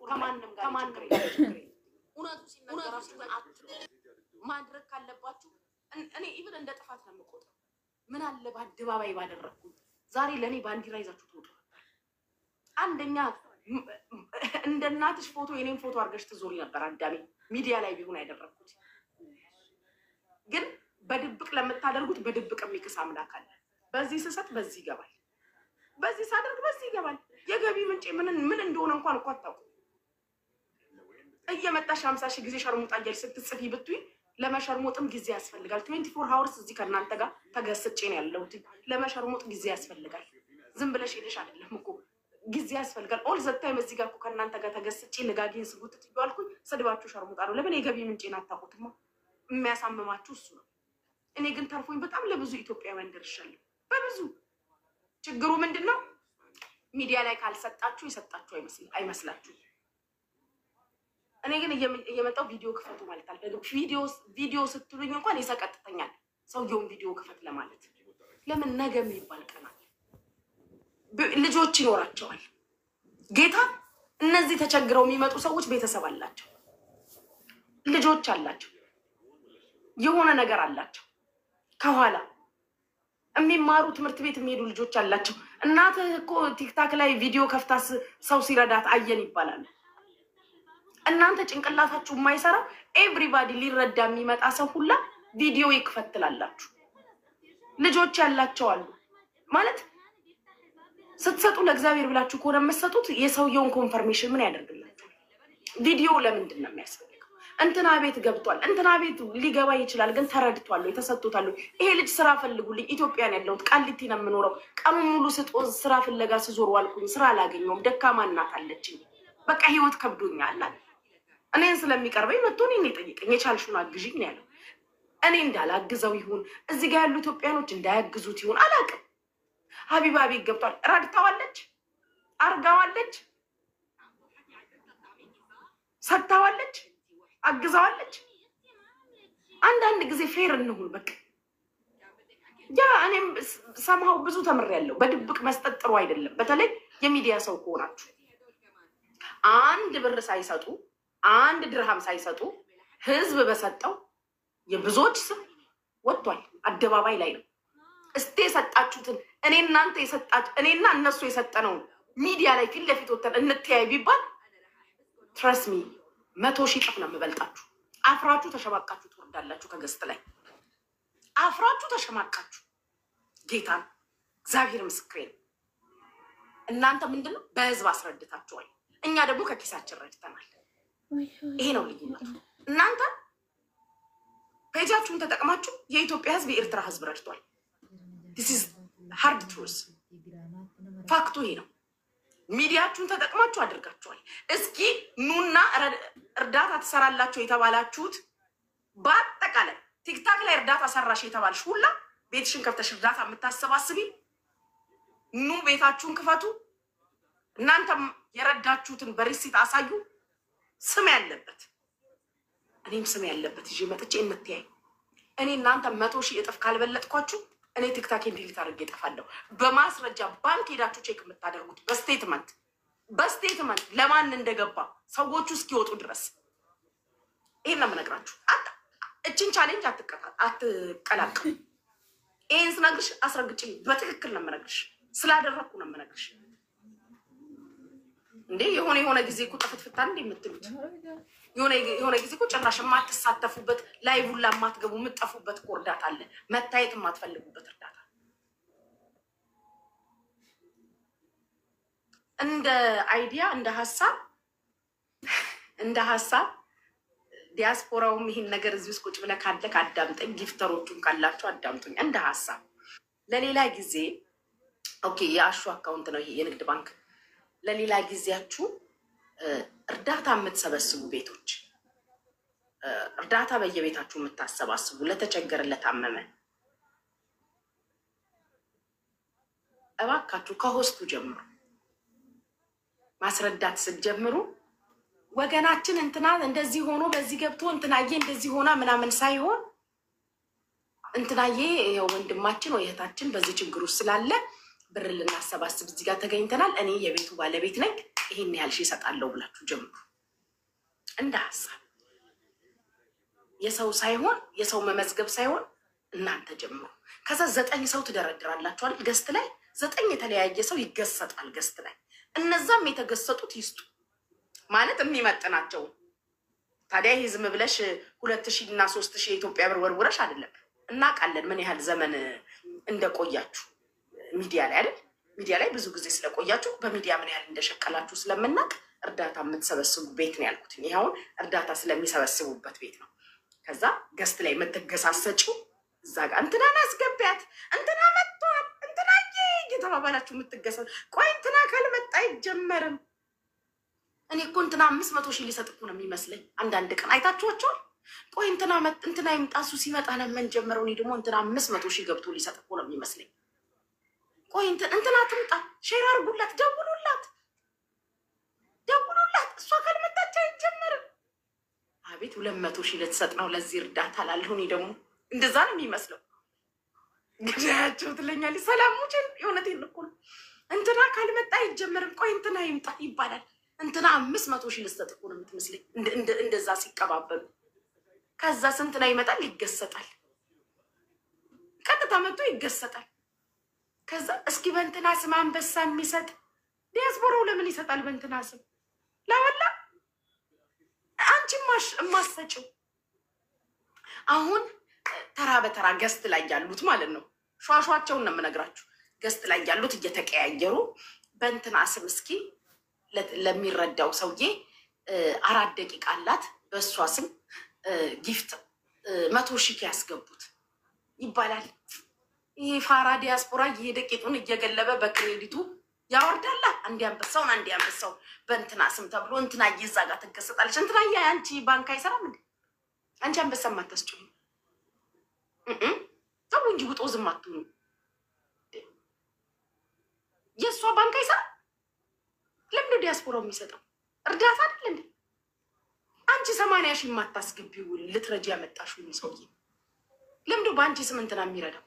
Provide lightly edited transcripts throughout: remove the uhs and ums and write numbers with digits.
ከማንም ጋር እውነቱ ሲነገራችሁ ማድረግ ካለባችሁ እኔ ኢቭን እንደ ጥፋት ነው የምቆጥረው። ምን አለ በአደባባይ ባደረኩት ዛሬ ለኔ ባንዲራ ይዛችሁ ትወጡ። አንደኛ እንደ እናትሽ ፎቶ የኔን ፎቶ አድርገሽ ትዞሪ ነበር አዳሜ ሚዲያ ላይ ቢሆን ያደረኩት። ግን በድብቅ ለምታደርጉት በድብቅ የሚክስ አምላክ አለ። በዚህ ስሰት በዚህ ይገባል፣ በዚህ ሳደርግ በዚህ ይገባል። የገቢ ምንጭ ምን እንደሆነ እንኳን እኮ አታውቁ። እየመጣሽ 50 ሺህ ጊዜ ሸርሙጣ እያልሽ ስትጽፊ ብትይ ለመሸርሙጥም ጊዜ ያስፈልጋል። 24 ሃወርስ እዚህ ከእናንተ ጋር ተገስጬ ነው ያለሁት። ለመሸርሙጥ ጊዜ ያስፈልጋል። ዝም ብለሽ ሄደሽ አይደለም እኮ ጊዜ ያስፈልጋል። ኦል ዘ ታይም እዚህ ጋር እኮ ከእናንተ ጋር ተገስጬ ልጋጌን ስጉት ትይዋልኩኝ። ስድባችሁ ሸርሙጣ ነው። ለምን የገቢ ምንጭን አታውቁትማ? የሚያሳምማችሁ እሱ ነው። እኔ ግን ተርፎኝ በጣም ለብዙ ኢትዮጵያውያን ደርሻለሁ። በብዙ ችግሩ ምንድነው? ሚዲያ ላይ ካልሰጣችሁ የሰጣችሁ አይመስላችሁ። እኔ ግን እየመጣው ቪዲዮ ክፈቱ ማለት አልፈልግም። ቪዲዮ ስትሉኝ እንኳን ይሰቀጥተኛል ሰውየውን ቪዲዮ ክፈት ለማለት። ለምን ነገ የሚባል ቀን አለ። ልጆች ይኖራቸዋል። ጌታ እነዚህ ተቸግረው የሚመጡ ሰዎች ቤተሰብ አላቸው፣ ልጆች አላቸው፣ የሆነ ነገር አላቸው። ከኋላ የሚማሩ ትምህርት ቤት የሚሄዱ ልጆች አላቸው። እናትህ እኮ ቲክታክ ላይ ቪዲዮ ከፍታ ሰው ሲረዳት አየን ይባላል። እናንተ ጭንቅላታችሁ የማይሰራ ኤቭሪባዲ ሊረዳ የሚመጣ ሰው ሁላ ቪዲዮ ይክፈትላላችሁ። ልጆች ያላቸው አሉ ማለት ስትሰጡ ለእግዚአብሔር ብላችሁ ከሆነ የምትሰጡት የሰውየውን ኮንፈርሜሽን ምን ያደርግላችሁ? ቪዲዮ ለምንድን ነው የሚያስፈልገው? እንትና ቤት ገብቷል፣ እንትና ቤት ሊገባ ይችላል፣ ግን ተረድቷል፣ ተሰጥቶታል። ይሄ ልጅ ስራ ፈልጉልኝ፣ ኢትዮጵያን ያለሁት ቃሊቲ ነው የምኖረው፣ ቀኑን ሙሉ ስራ ፍለጋ ስዞር ዋልኩኝ፣ ስራ አላገኘሁም፣ ደካማ እናት አለችኝ፣ በቃ ህይወት ከብዶኛል አለ። እኔን ስለሚቀርበኝ መጥቶ እኔን ይጠይቀኝ፣ የቻልሽውን አግዥኝ ነው ያለው። እኔ እንዳላግዘው ይሁን እዚህ ጋር ያሉ ኢትዮጵያኖች እንዳያግዙት ይሁን አላውቅም። ሀቢባ ቤት ገብቷል፣ ረድታዋለች፣ አርጋዋለች፣ ሰጥታዋለች፣ አግዛዋለች። አንዳንድ ጊዜ ፌር እንሁን በቃ። ያ እኔም ሰማው ብዙ ተምሬያለሁ። በድብቅ መስጠት ጥሩ አይደለም። በተለይ የሚዲያ ሰው ከሆናችሁ አንድ ብር ሳይሰጡ አንድ ድርሃም ሳይሰጡ ህዝብ በሰጠው የብዙዎች ስም ወጥቷል፣ አደባባይ ላይ ነው። እስቲ የሰጣችሁትን እኔና እነሱ የሰጠነው ሚዲያ ላይ ፊት ለፊት ወተን እንተያይ ቢባል ትረስ ሚ 100 ሺህ እጥፍ ነው የምበልጣችሁ። አፍራችሁ ተሸማቃችሁ ትወርዳላችሁ ከገስት ላይ። አፍራችሁ ተሸማቃችሁ። ጌታን እግዚአብሔር ምስክሬ። እናንተ ምንድነው በህዝብ አስረድታችኋል፣ እኛ ደግሞ ከኪሳችን ረድተናል። ይሄ ነው ልዩነቱ። እናንተ ፔጃችሁን ተጠቅማችሁ የኢትዮጵያ ህዝብ የኤርትራ ህዝብ ረድቷል። this is hard truth ፋክቱ ይሄ ነው። ሚዲያችሁን ተጠቅማችሁ አድርጋችኋል። እስኪ ኑና እርዳታ ትሰራላችሁ የተባላችሁት በአጠቃላይ ቲክታክ ላይ እርዳታ ሰራሽ የተባልሽ ሁላ ቤትሽን ከፍተሽ እርዳታ የምታሰባስቢ ኑ ቤታችሁን ክፈቱ። እናንተም የረዳችሁትን በሪሲት አሳዩ። ስም ያለበት እኔም ስም ያለበት ይዤ መጥቼ እንተያይ። እኔ እናንተ 100 ሺህ እጥፍ ካልበለጥኳችሁ እኔ ቲክታኬን ዲሊት አድርጌ እጠፋለሁ። በማስረጃ ባንክ ሄዳችሁ ቼክ የምታደርጉት በስቴትመንት ለማን እንደገባ ሰዎቹ እስኪወጡ ድረስ ይሄን ነው የምነግራችሁ። እችን ቻሌንጅ አትቀላቅሉ። ይሄን ስነግርሽ አስረግጬ በትክክል ነው የምነግርሽ፣ ስላደረኩ ነው የምነግርሽ። እንዴ የሆነ ጊዜ እኮ ጠፍትፍታ እንደ የምትሉት የሆነ ጊዜ እኮ ጭራሽ የማትሳተፉበት ላይቭላ የማትገቡ የምትጠፉበት እኮ እርዳታ አለ። መታየት የማትፈልጉበት እርዳታ እንደ አይዲያ እንደ ሀሳብ ዲያስፖራውም ይሄን ነገር እዚህ ውስጥ ቁጭ ብለህ ካለክ አዳምጠኝ፣ ጊፍተሮቹም ካላችሁ አዳምጡኝ። እንደ ሀሳብ ለሌላ ጊዜ ኦኬ፣ የአሹ አካውንት ነው ይሄ የንግድ ባንክ። ለሌላ ጊዜያችሁ እርዳታ የምትሰበስቡ ቤቶች፣ እርዳታ በየቤታችሁ የምታሰባስቡ ለተቸገረ ለታመመ፣ እባካችሁ ከሆስቱ ጀምሩ። ማስረዳት ስትጀምሩ ወገናችን እንትና እንደዚህ ሆኖ በዚህ ገብቶ እንትናዬ እንደዚህ ሆና ምናምን ሳይሆን እንትናዬ ወንድማችን ወይ እህታችን በዚህ ችግር ውስጥ ስላለ ብር ልናሰባስብ እዚህ ጋር ተገኝተናል። እኔ የቤቱ ባለቤት ነኝ፣ ይሄን ያህል ሺህ እሰጣለሁ ብላችሁ ጀምሩ። እንደ ሀሳብ የሰው ሳይሆን የሰው መመዝገብ ሳይሆን እናንተ ጀምሩ። ከዛ 9 ሰው ትደረድራላችሁ አይደል? ገስት ላይ 9 የተለያየ ሰው ይገሰጣል ገስት ላይ። እነዛም የተገሰጡት ይስጡ ማለት የሚመጥናቸው። ታዲያ ይህ ዝም ብለሽ 2000 እና 3000 የኢትዮጵያ ብር ወርውረሽ አይደለም። እናውቃለን ምን ያህል ዘመን እንደቆያችሁ ሚዲያ ላይ አይደል? ሚዲያ ላይ ብዙ ጊዜ ስለቆያችሁ በሚዲያ ምን ያህል እንደሸቀላችሁ ስለምናውቅ እርዳታ የምትሰበስቡ ቤት ነው ያልኩት። ይሄ አሁን እርዳታ ስለሚሰበስቡበት ቤት ነው። ከዛ ገስት ላይ የምትገሳሰጪው እዛ ጋር እንትናን አስገቢያት፣ እንትና መጥቷል፣ እንትና እየተባባላችሁ የምትገሳ ቆይ እንትና ካልመጣ አይጀመርም። እኔ እኮ እንትና 500 ሺህ ሊሰጥ እኮ ነው የሚመስለኝ። አንዳንድ ቀን አይታችኋቸዋል። ቆይ እንትና ይምጣ እሱ ሲመጣ ነው የምንጀምረው። እኔ ደግሞ እንትና 500 ሺህ ገብቶ ሊሰጥ እኮ ነው የሚመስለኝ። ቆይ እንትና ትምጣ፣ ሼር አድርጉላት፣ ደውሉላት፣ እሷ ካልመጣች አይጀመርም። አቤት 200 ሺህ ልትሰጥ ነው ለዚህ እርዳታ ላለሁ። እኔ ደግሞ እንደዛ ነው የሚመስለው። ግዳያቸው ትለኛለች። ሰላሙችን የእውነቴን እኮ ነው። እንትና ካልመጣ አይጀመርም። ቆይ እንትና ይምጣ ይባላል። እንትና 500 ሺህ ልትሰጥ እኮ ነው የምትመስለኝ እንደዛ ሲቀባበሉ። ከዛ ስንትና ይመጣል፣ ይገሰጣል፣ ቀጥታ መጥቶ ይገሰጣል። ከዛ እስኪ በእንትና ስም አንበሳ የሚሰጥ ዲያስፖራው ለምን ይሰጣል? በእንትና ስም ለወላ አንቺ ማሰጭው። አሁን ተራ በተራ ገስት ላይ ያሉት ማለት ነው። ሿሿቸውን ነው የምነግራችሁ። ገስት ላይ ያሉት እየተቀያየሩ በእንትና ስም እስኪ ለሚረዳው ሰውዬ 4 ደቂቃ አላት፣ በእሷ ስም ጊፍት 100 ሺህ ያስገቡት ይባላል። ይሄ ፋራ ዲያስፖራ እየሄደ ቂጡን እየገለበ በክሬዲቱ ያወርዳላ። አንድ አንበሳውን በእንትና ስም ተብሎ እንትና እየዛ ጋር ትገሰጣለች። እንትና አንቺ ባንክ አይሰራም እንዴ? አንቺ አንበሳ ማታስጭኝ ተው እንጂ ውጦ ዝም አትሁኑ። የእሷ ባንክ አይሰራም። ለምን ዲያስፖራው የሚሰጠው እርዳታ አይደል እንዴ? አንቺ 80 ሺህ የማታስገቢው ልትረጂ ያመጣሽው ሰውዬ ለምን በአንቺ ስም እንትና የሚረዳው?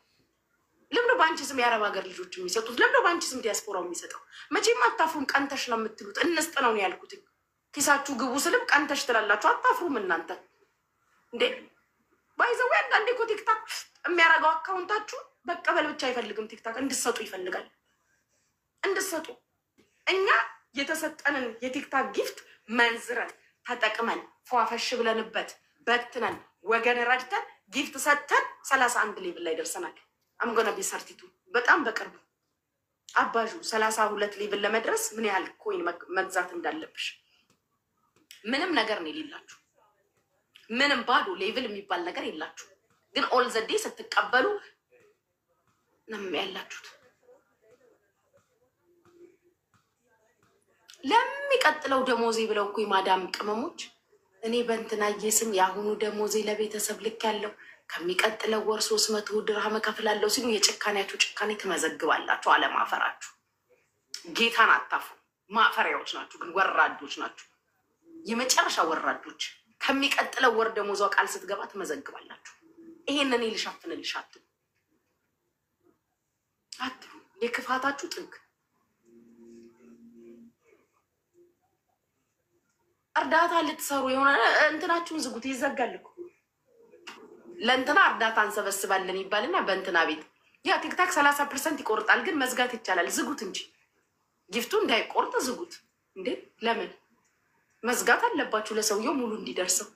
ለምን በአንቺ ስም የአረብ ሀገር ልጆች የሚሰጡት? ለምን በአንቺ ስም ዲያስፖራው የሚሰጠው? መቼም አታፍሩም። ቀንተሽ ነው የምትሉት። እንስጥ ነው ያልኩት። ኪሳችሁ ግቡ ስልም ቀንተሽ ትላላችሁ። አታፍሩም እናንተ እንዴ? ባይዘው አንዳንዴ እኮ ቲክታክ የሚያረጋው አካውንታችሁ በቀበል ብቻ አይፈልግም። ቲክታክ እንድሰጡ ይፈልጋል። እንድሰጡ እኛ የተሰጠንን የቲክታክ ጊፍት መንዝረን ተጠቅመን ፏፈሽ ብለንበት በትነን ወገን ረድተን ጊፍት ሰጥተን 31 ሌቭል ላይ ደርሰናል። አምጎና ቢሰርቲቱ በጣም በቅርቡ አባዡ 32 ሌቭል ለመድረስ ምን ያህል ኮይን መግዛት እንዳለብሽ ምንም ነገር ነው የሌላችሁ። ምንም ባዶ ሌቭል የሚባል ነገር የላችሁ። ግን ኦል ዘዴ ስትቀበሉ ነው ያላችሁት። ለሚቀጥለው ደሞዜ ብለው እኮ የማዳም ቅመሞች እኔ በእንትናዬ ስም የአሁኑ ደሞዜ ለቤተሰብ ልክ ያለው ከሚቀጥለው ወር 300 ድርሃም እከፍላለሁ ሲሉ የጭካኔያችሁ ጭካኔ ትመዘግባላችሁ። አለማፈራችሁ ጌታን አታፍሩ። ማፈሪያዎች ናችሁ፣ ግን ወራዶች ናችሁ። የመጨረሻ ወራዶች። ከሚቀጥለው ወር ደሞዟ ቃል ስትገባ ትመዘግባላችሁ። ይሄንን ልሸፍንልሽ አትሉ። የክፋታችሁ ጥግ። እርዳታ ልትሰሩ የሆነ እንትናችሁን ዝጉት። ይዘጋል እኮ ለእንትና እርዳታ እንሰበስባለን ይባልና በእንትና ቤት ያ ቲክታክ 30% ይቆርጣል። ግን መዝጋት ይቻላል። ዝጉት እንጂ ጊፍቱ እንዳይቆርጥ ዝጉት። እንዴ ለምን መዝጋት አለባችሁ? ለሰውየው ሙሉ እንዲደርሰው።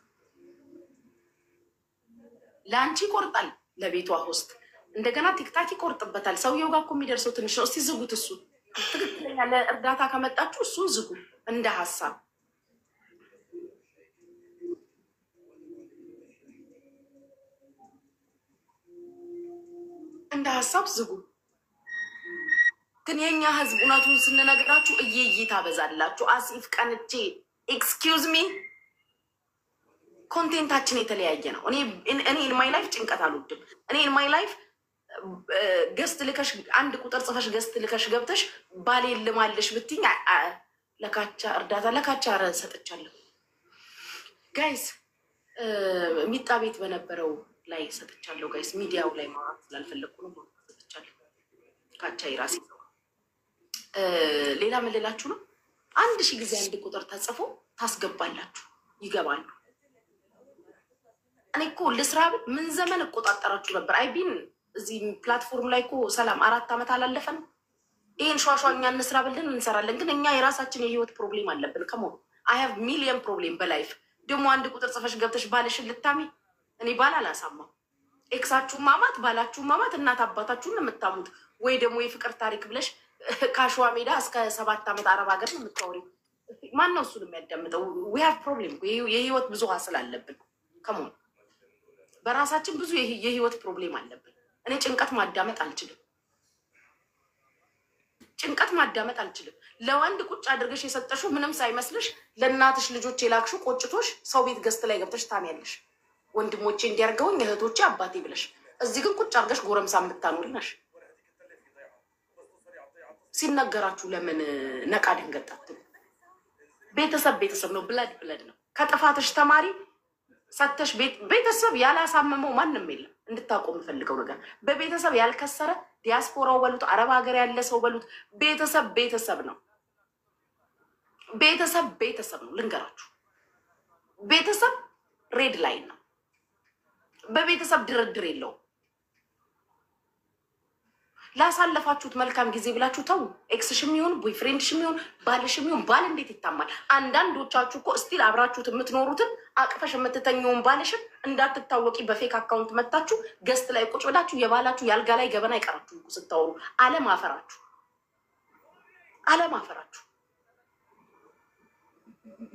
ለአንቺ ይቆርጣል፣ ለቤቷ ሆስት እንደገና ቲክታክ ይቆርጥበታል። ሰውየው ጋር እኮ የሚደርሰው ትንሽ ነው። እስቲ ዝጉት። እሱ ትክክለኛ ለእርዳታ ከመጣችሁ እሱን ዝጉ። እንደ ሀሳብ ዝጉ። ግን የኛ ህዝብ እውነቱን ስንነግራችሁ እየዬ ታበዛላችሁ። አሲፍ ቀንቼ ኤክስኪውዝ ሚ ኮንቴንታችን የተለያየ ነው። እኔ ማይ ላይፍ ጭንቀት አልወድም። እኔ ማይ ላይፍ ገስት ልከሽ አንድ ቁጥር ጽፈሽ ገስት ልከሽ ገብተሽ ባሌ ልማልሽ ብትኝ ለካቻ እርዳታ ለካቻ ሰጥቻለሁ። ጋይስ ሚጣ ቤት በነበረው ላይ ሰጥቻለሁ። ጋይስ ሚዲያው ላይ ማውራት ስላልፈለኩ ነው ሰጥቻለሁ። ካቻ ይራሴ ሌላ ምን ልላችሁ ነው? 1000 ጊዜ አንድ ቁጥር ተጽፎ ታስገባላችሁ፣ ይገባሉ። እኔ እኮ ልስራ ብል ምን ዘመን እቆጣጠራችሁ ነበር። አይቢን እዚህ ፕላትፎርም ላይ እኮ ሰላም 4 ዓመት አላለፈን። ይህን ሸዋሸዋኛ እንስራ ብልን እንሰራለን። ግን እኛ የራሳችን የህይወት ፕሮብሌም አለብን። ከሞ አይ ሃቭ ሚሊየን ፕሮብሌም በላይፍ። ደግሞ አንድ ቁጥር ጽፈሽ ገብተሽ ባልሽን ልታሚ። እኔ ባል አላሳማም። ኤክሳችሁ ማማት፣ ባላችሁ ማማት፣ እናት አባታችሁን የምታሙት ወይ ደግሞ የፍቅር ታሪክ ብለሽ ከአሸዋ ሜዳ እስከ 7 ዓመት አረብ ሀገር ነው የምታወሪው። ማነው እሱን የሚያዳምጠው? ዊ ሃቭ ፕሮብሌም። የህይወት ብዙ ሀስል አለብን። ከሞ በራሳችን ብዙ የህይወት ፕሮብሌም አለብን። እኔ ጭንቀት ማዳመጥ አልችልም። ጭንቀት ማዳመጥ አልችልም። ለወንድ ቁጭ አድርገሽ የሰጠሽው ምንም ሳይመስልሽ ለእናትሽ ልጆች የላክሽው ቆጭቶሽ ሰው ቤት ገዝት ላይ ገብተሽ ታሚያለሽ። ወንድሞቼ እንዲያርገውኝ እህቶቼ አባቴ ብለሽ እዚህ ግን ቁጭ አድርገሽ ጎረምሳ የምታኖሪ ነሽ። ሲነገራችሁ ለምን ነቃ ድንገት አትሉ? ቤተሰብ ቤተሰብ ነው። ብለድ ብለድ ነው። ከጥፋትሽ ተማሪ ሰተሽ ቤተሰብ ያላሳመመው ማንም የለም። እንድታቆም የምፈልገው ነገር በቤተሰብ ያልከሰረ ዲያስፖራው በሉት አረብ ሀገር ያለ ሰው በሉት ቤተሰብ ቤተሰብ ነው። ቤተሰብ ቤተሰብ ነው። ልንገራችሁ፣ ቤተሰብ ሬድ ላይን ነው። በቤተሰብ ድርድር የለውም። ላሳለፋችሁት መልካም ጊዜ ብላችሁ ተው። ኤክስሽም ይሁን ቦይፍሬንድሽም ይሁን ባልሽም ይሁን ባል እንዴት ይታማል? አንዳንዶቻችሁ እኮ እስቲል አብራችሁት የምትኖሩትን አቅፈሽ የምትተኘውን ባልሽም እንዳትታወቂ በፌክ አካውንት መታችሁ ገስት ላይ ቁጭ ብላችሁ የባላችሁ ያልጋ ላይ ገበና ይቀራችሁ ስታወሩ። አለም አፈራችሁ፣ አለም አፈራችሁ።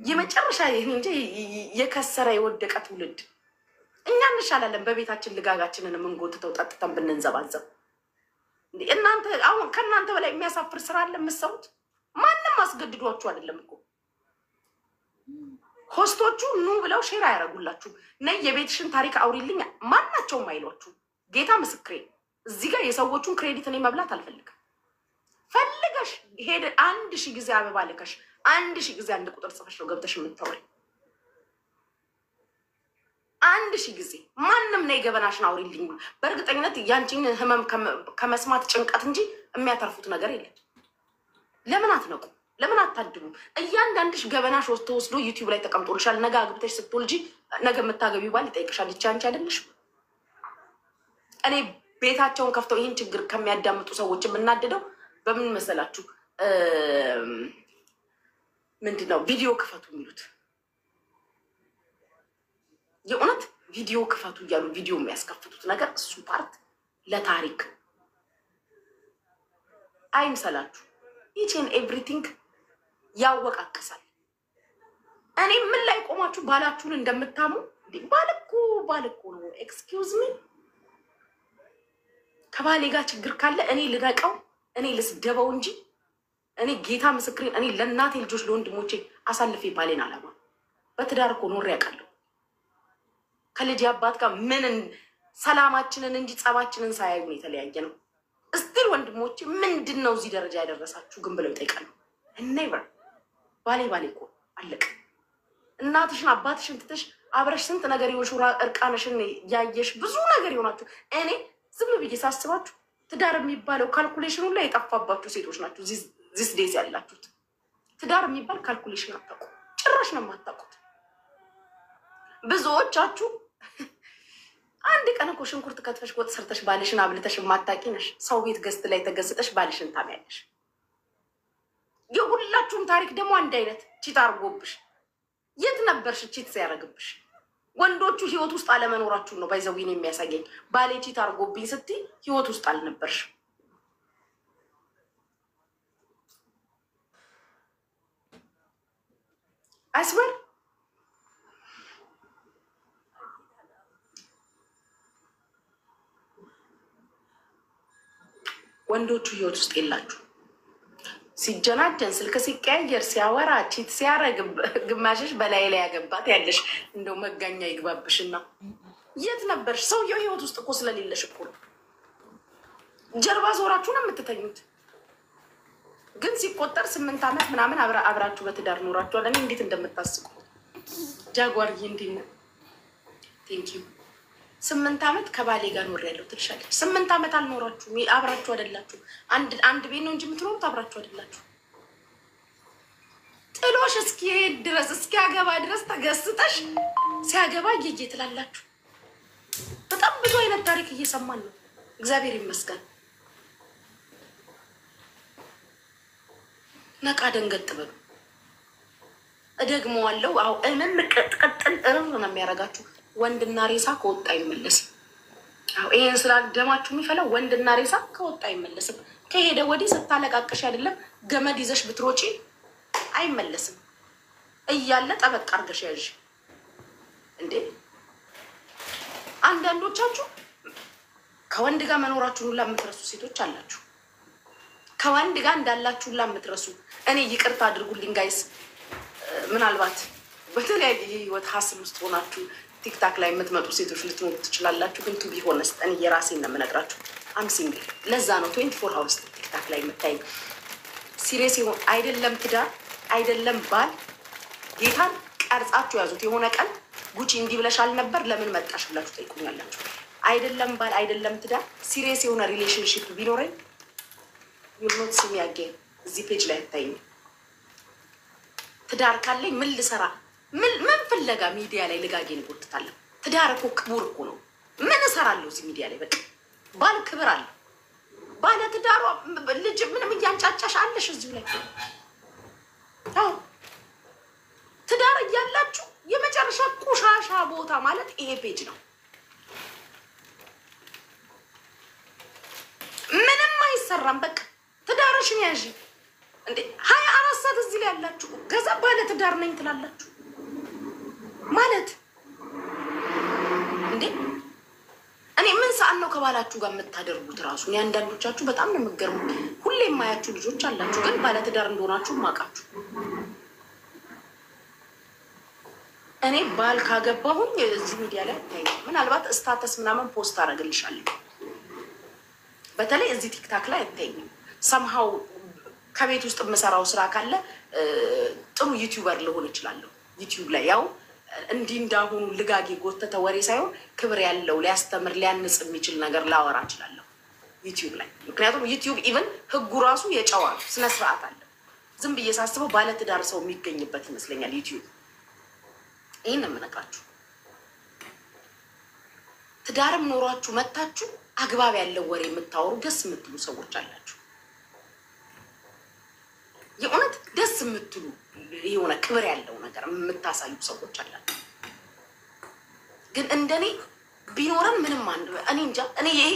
የመጨረሻ ይህን እንጂ የከሰረ የወደቀ ትውልድ። እኛ እንሻላለን በቤታችን ልጋጋችንን የምንጎትተው ጠጥተን ብንንዘባዘብ። እናንተ አሁን ከእናንተ በላይ የሚያሳፍር ስራ አለ የምትሰሩት? ማንም አስገድዷችሁ አይደለም እኮ። ሆስቶቹ ኑ ብለው ሼር አያደርጉላችሁ። ነይ የቤትሽን ታሪክ አውሪልኝ ማናቸውም አይሏችሁ። ጌታ ምስክሬ፣ እዚህ ጋር የሰዎቹን ክሬዲት እኔ መብላት አልፈልግም። ፈልገሽ ሄደ 1000 ጊዜ አበባ ልከሽ 1000 ጊዜ አንድ ቁጥር ጽፈሽ ነው ገብተሽ የምታወሪ። 1000 ጊዜ ማንም ነይ ገበናሽን አውሪልኝ። በእርግጠኝነት ያንቺን ህመም ከመስማት ጭንቀት እንጂ የሚያተርፉት ነገር የለም። ለምን አትነቁ? ለምን አታድሙ? እያንዳንድሽ ገበናሽ ተወስዶ ዩቲዩብ ላይ ተቀምጦልሻል። ነገ አግብተሽ ስትወልጂ ነገ የምታገቢው ባል ይጠይቅሻል። ይቺ አንቺ አይደለሽ? እኔ ቤታቸውን ከፍተው ይህን ችግር ከሚያዳምጡ ሰዎች የምናደደው በምን መሰላችሁ? ምንድነው ቪዲዮ ክፈቱ የሚሉት? የእውነት ቪዲዮ ክፈቱ እያሉ ቪዲዮ የሚያስከፍቱት ነገር እሱ ፓርት ለታሪክ አይምሰላችሁ። ኢችን ኤቭሪቲንግ ያወቃቅሳል። እኔ ምን ላይ ቆማችሁ ባላችሁን እንደምታሙ ባልኩ ነው። ኤክስኪውዝ ሚ፣ ከባሌ ጋር ችግር ካለ እኔ ልነቀው፣ እኔ ልስደበው እንጂ እኔ ጌታ ምስክሬን፣ እኔ ለእናቴ ልጆች ለወንድሞቼ አሳልፌ ባሌን አላማ። በትዳር እኮ ኖሬ ያውቃለሁ። ከልጅ አባት ጋር ምን ሰላማችንን እንጂ ጸባችንን ሳያዩን የተለያየ ነው። እስቲል ወንድሞቼ ምንድን ነው እዚህ ደረጃ ያደረሳችሁ ግን ብለው ይጠይቃሉ። ኔቨር ባሌ እኮ አለቅ። እናትሽን አባትሽን ትተሽ አብረሽ ስንት ነገር የወሹራ እርቃነሽን ያየሽ ብዙ ነገር ይሆናችሁ። እኔ ዝም ብዬ ሳስባችሁ ትዳር የሚባለው ካልኩሌሽኑ ላይ የጠፋባችሁ ሴቶች ናችሁ። ዚስ ዴዝ ያላችሁት ትዳር የሚባል ካልኩሌሽን አታውቁ፣ ጭራሽ ነው የማታውቁት። ብዙዎቻችሁ አንድ ቀን እኮ ሽንኩርት ከትፈሽ ወጥ ሰርተሽ ባልሽን አብልተሽ የማታውቂ ነሽ። ሰው ቤት ገዝት ላይ ተገዝተሽ ባልሽን ታሚያለሽ። የሁላችሁም ታሪክ ደግሞ አንድ አይነት። ቺት አርጎብሽ የት ነበርሽ? ቺት ሲያደርግብሽ ወንዶቹ ህይወት ውስጥ አለመኖራችሁን ነው ባይዘዊን የሚያሳየኝ። ባሌ ቺት አርጎብኝ ስትይ ህይወት ውስጥ አልነበርሽ። አስበር ወንዶቹ ህይወት ውስጥ የላችሁ። ሲጀናጀን ስልክ ሲቀያየር ሲያወራ ቺት ሲያረግ ግማሽሽ በላይ ላይ ያገባት ያለሽ እንደው መጋኛ ይግባብሽና የት ነበርሽ? ሰውየው ህይወት ውስጥ እኮ ስለሌለሽ እኮ ነው ጀርባ ዞራችሁ ነው የምትተኙት። ግን ሲቆጠር 8 ዓመት ምናምን አብራችሁ በትዳር ኖራችኋል። እኔ እንዴት እንደምታስቁ ጃጓርዬ እንዴት ነው? ቴንኪዩ 8 ዓመት ከባሌ ጋር ኖሬያለሁ ትልሻለች። 8 ዓመት አልኖራችሁም፣ አብራችሁ አይደላችሁ። አንድ ቤት ነው እንጂ የምትኖሩት አብራችሁ አይደላችሁ። ጥሎሽ እስኪሄድ ድረስ እስኪያገባ ድረስ ተገስጠሽ ሲያገባ እየዬ ትላላችሁ። በጣም ብዙ አይነት ታሪክ እየሰማን ነው። እግዚአብሔር ይመስገን። ነቃ ደንገጥ በሉ። እደግመዋለሁ። አዎ እምን ቀጥል እርም ነው የሚያደርጋችሁ። ወንድና ሬሳ ከወጣ አይመለስም። አዎ ይሄን ስላደማችሁ የሚፈላው ወንድና ሬሳ ከወጣ አይመለስም። ከሄደ ወዲህ ስታለቃቅሽ አይደለም ገመድ ይዘሽ ብትሮጪ አይመለስም። እያለ ጠበቅ አድርገሽ ያዥ እንዴ። አንዳንዶቻችሁ ከወንድ ጋር መኖራችሁን ሁላ የምትረሱ ሴቶች አላችሁ። ከወንድ ጋር እንዳላችሁ ሁላ የምትረሱ። እኔ ይቅርታ አድርጉልኝ ጋይስ። ምናልባት በተለያየ የህይወት ሀስል ውስጥ ሆናችሁ ቲክታክ ላይ የምትመጡ ሴቶች ልትኖሩ ትችላላችሁ። ግን ቱ ቢ ሆነስት እኔ የራሴን ነው የምነግራችሁ። አም ሲንግል። ለዛ ነው 24 ሀውርስ ቲክታክ ላይ የምታይ። ሲሪየስ ይሆን አይደለም ትዳር አይደለም ባል፣ ጌታን ቀርጻችሁ ያዙት። የሆነ ቀን ጉቺ እንዲህ ብለሻል ነበር ለምን መጣሽ ብላችሁ ጠይቁኛላችሁ። አይደለም ባል አይደለም ትዳር፣ ሲሪየስ የሆነ ሪሌሽንሽፕ ቢኖረኝ ዩኖት ስሚ ያገኝ እዚህ ፔጅ ላይ አይታይም። ትዳር ካለኝ ምን ልሰራ ምን ፍለጋ ሚዲያ ላይ ልጋጌን ጎትታለሁ? ትዳር እኮ ክቡር እኮ ነው። ምን እሰራለሁ እዚህ ሚዲያ ላይ? በቃ ባል ክብር አለ። ባለ ትዳሯ ልጅ ምንም እያንጫጫሽ አለሽ እዚሁ ላይ። አዎ ትዳር እያላችሁ የመጨረሻ ቆሻሻ ቦታ ማለት ይሄ ፔጅ ነው። ምንም አይሰራም። በቃ ትዳርሽን ያዥ እንዴ። 24 ሰዓት እዚህ ላይ ያላችሁ ከዛ ባለ ትዳር ነኝ ትላላችሁ ማለት እንዴ። እኔ ምን ሰዓት ነው ከባላችሁ ጋር የምታደርጉት ራሱ? እኔ አንዳንዶቻችሁ በጣም ነው የምትገርሙ። ሁሌ የማያችሁ ልጆች አላችሁ፣ ግን ባለ ትዳር እንደሆናችሁ ማውቃችሁ። እኔ ባል ካገባሁኝ እዚህ ሚዲያ ላይ አታይ። ምናልባት ስታተስ ምናምን ፖስት አደርግልሻለሁ። በተለይ እዚህ ቲክታክ ላይ አታይኝም። ሰምሃው ከቤት ውስጥ የምሰራው ስራ ካለ ጥሩ ዩቲዩበር ልሆን እችላለሁ። ዩቲዩብ ላይ ያው እንዲህ እንዳሁኑ ልጋጌ ጎተተ ወሬ ሳይሆን ክብር ያለው ሊያስተምር ሊያንጽ የሚችል ነገር ላወራ እችላለሁ ዩቲዩብ ላይ። ምክንያቱም ዩቲዩብ ኢቨን ህጉ ራሱ የጨዋ ነው፣ ስነ ስርዓት አለ። ዝም ብዬ ሳስበው ባለትዳር ሰው የሚገኝበት ይመስለኛል ዩቲዩብ። ይህን የምነግራችሁ ትዳርም ኖሯችሁ መታችሁ አግባብ ያለው ወሬ የምታወሩ ደስ የምትሉ ሰዎች አላችሁ። የእውነት ደስ የምትሉ የሆነ ክብር ያለው ነገር የምታሳዩ ሰዎች አላችሁ። ግን እንደኔ ቢኖረን ምንም እኔ እንጃ። እኔ ይሄ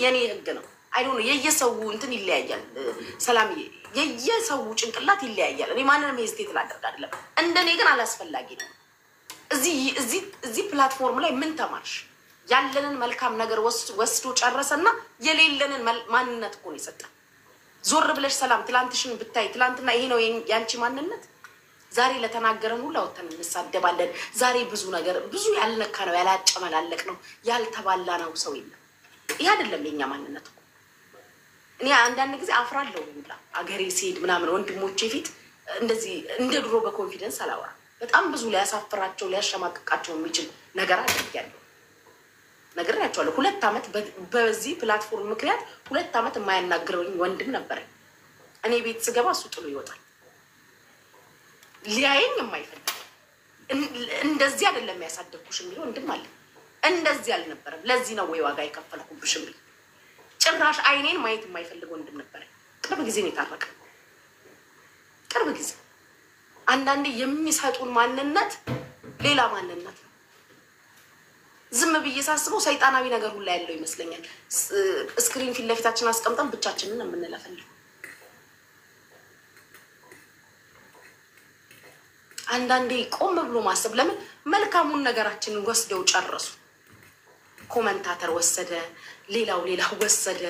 የኔ ህግ ነው። አይ ዶንት ኖ የየሰው እንትን ይለያያል። ሰላም የየሰው ጭንቅላት ይለያያል። እኔ ማንንም ሄዝቴት ላደርግ አይደለም። እንደኔ ግን አላስፈላጊ ነው። እዚህ ፕላትፎርም ላይ ምን ተማርሽ? ያለንን መልካም ነገር ወስዶ ጨረሰና የሌለንን ማንነት እኮ ነው የሰጠን። ዞር ብለሽ ሰላም ትላንትሽን ብታይ ትላንትና ይሄ ነው ያንቺ ማንነት። ዛሬ ለተናገረን ሁሉ አውጥተን እንሳደባለን። ዛሬ ብዙ ነገር ብዙ ያልነካ ነው ያላጨመላለቅ ነው ያልተባላ ነው ሰው የለም። ይህ አይደለም የኛ ማንነት እኮ። እኔ አንዳንድ ጊዜ አፍራለሁ ሁላ አገሬ ሲሄድ ምናምን ወንድሞቼ ፊት እንደዚህ እንደ ድሮ በኮንፊደንስ አላወራም። በጣም ብዙ ሊያሳፍራቸው ሊያሸማቅቃቸው የሚችል ነገር አድርጊያለሁ። ነግሬያቸዋለሁ። 2 ዓመት በዚህ ፕላትፎርም ምክንያት 2 ዓመት የማያናግረኝ ወንድም ነበረኝ። እኔ ቤት ስገባ እሱ ጥሎ ይወጣል። ሊያየኝ የማይፈልግ እንደዚህ አይደለም ያሳደግኩሽ የሚለው ወንድም አለ። እንደዚህ አልነበረም። ለዚህ ነው ወይ ዋጋ የከፈልኩብሽ የሚል ጭራሽ አይኔን ማየት የማይፈልግ ወንድም ነበረኝ። ቅርብ ጊዜ ነው የታረቀ። ቅርብ ጊዜ አንዳንዴ የሚሰጡን ማንነት ሌላ ማንነት ነው። ዝም ብዬ ሳስበው ሰይጣናዊ ነገር ሁላ ያለው ይመስለኛል። ስክሪን ፊት ለፊታችን አስቀምጠን ብቻችንን የምንለፈልግ። አንዳንዴ ቆም ብሎ ማሰብ። ለምን መልካሙን ነገራችንን ወስደው ጨረሱ። ኮመንታተር ወሰደ፣ ሌላው ወሰደ።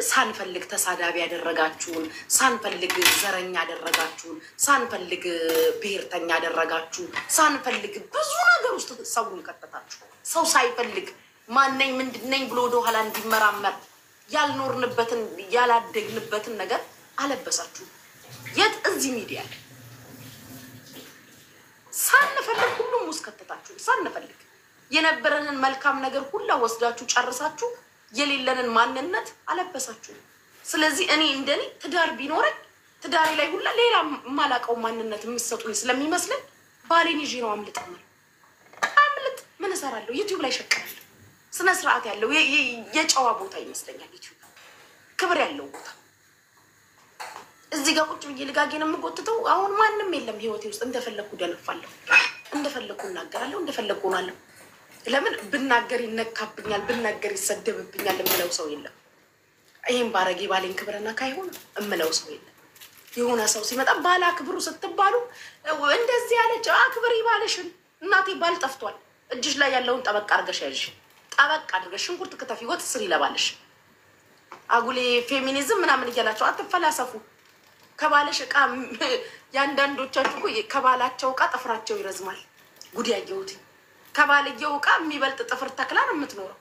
ሳንፈልግ ተሳዳቢ ያደረጋችሁን፣ ሳንፈልግ ዘረኛ ያደረጋችሁን፣ ሳንፈልግ ብሔርተኛ ያደረጋችሁ፣ ሳንፈልግ ብዙ ነገር ውስጥ ሰውን ከተታችሁ። ሰው ሳይፈልግ ማነኝ ምንድነኝ ብሎ ወደ ኋላ እንዲመራመር ያልኖርንበትን ያላደግንበትን ነገር አለበሳችሁ። የት እዚህ ሚዲያ ሳንፈልግ ሁሉም ውስጥ ከተታችሁ። ሳንፈልግ የነበረንን መልካም ነገር ሁላ ወስዳችሁ ጨርሳችሁ የሌለንን ማንነት አለበሳችሁ። ስለዚህ እኔ እንደኔ ትዳር ቢኖረኝ ትዳሬ ላይ ሁላ ሌላ ማላቀው ማንነት የምትሰጡኝ ስለሚመስለኝ ባሌን ይዤ ነው አምልጥ ምን እሰራለሁ? ዩቲዩብ ላይ ሸቀላለሁ። ስነ ስርዓት ያለው የጨዋ ቦታ ይመስለኛል ዩቲዩብ፣ ክብር ያለው ቦታ። እዚህ ጋር ቁጭ ብዬ ልጋጌን የምጎትተው አሁን ማንም የለም ህይወቴ ውስጥ። እንደፈለግኩ ደነፋለሁ፣ እንደፈለግኩ እናገራለሁ፣ እንደፈለግኩ ሆናለሁ። ለምን ብናገር ይነካብኛል፣ ብናገር ይሰደብብኛል የምለው ሰው የለም። ይህም ባረጌ ባሌን ክብርና ካይሆን የምለው ሰው የለም። የሆነ ሰው ሲመጣ ባል አክብሩ ስትባሉ እንደዚህ ያለች አክብሪ ባልሽን። እናቴ ባል ጠፍቷል። እጅሽ ላይ ያለውን ጠበቅ አድርገሽ ያዥ። ጠበቅ አድርገሽ ሽንኩርት ክትፊ፣ ወጥ ስሪ ለባልሽ። አጉሌ ፌሚኒዝም ምናምን እያላቸው አትፈላሰፉ። ከባልሽ እቃ የአንዳንዶቻችሁ እኮ ከባላቸው እቃ ጥፍራቸው ይረዝማል። ጉድ ያየሁት ከባልየው እቃ የሚበልጥ ጥፍር ተክላን የምትኖረው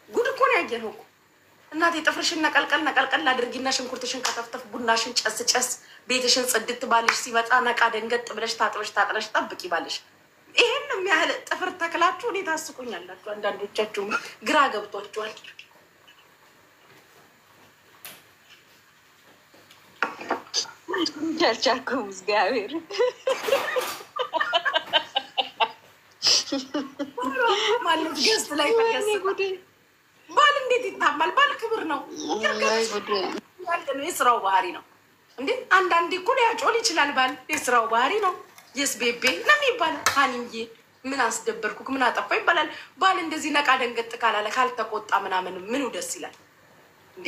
ጉድ እኮ ነው ያየነው እኮ። እናቴ ጥፍርሽን ነቀልቀል አድርጊና ሽንኩርትሽን ከተፍተፍ፣ ቡናሽን ጨስ፣ ቤትሽን ጽድት፣ ባልሽ ሲመጣ ነቃ ደንገጥ ብለሽ ታጥበሽ ጠብቂ ባልሽ። ይሄን የሚያህል ጥፍር ተክላችሁ እኔ ታስቁኛላችሁ። አንዳንዶቻችሁ ግራ ገብቷችኋል። ቻልቻኩም እግዚአብሔር ማለት ገዝት ላይ ተከስተ ባል እንዴት ይታማል? ባል ክብር ነው። የስራው ባህሪ ነው እንዴ። አንዳንዴ እኮ ሊያጮል ይችላል ባል። የስራው ባህሪ ነው። የስ ቤቤ ነው የሚባለው። ሀኒዬ ምን አስደበርኩክ ምን አጠፋ ይባላል። ባል እንደዚህ ነቃ ደንገጥ ካላለ ካልተቆጣ ምናምን ምኑ ደስ ይላል እንዴ?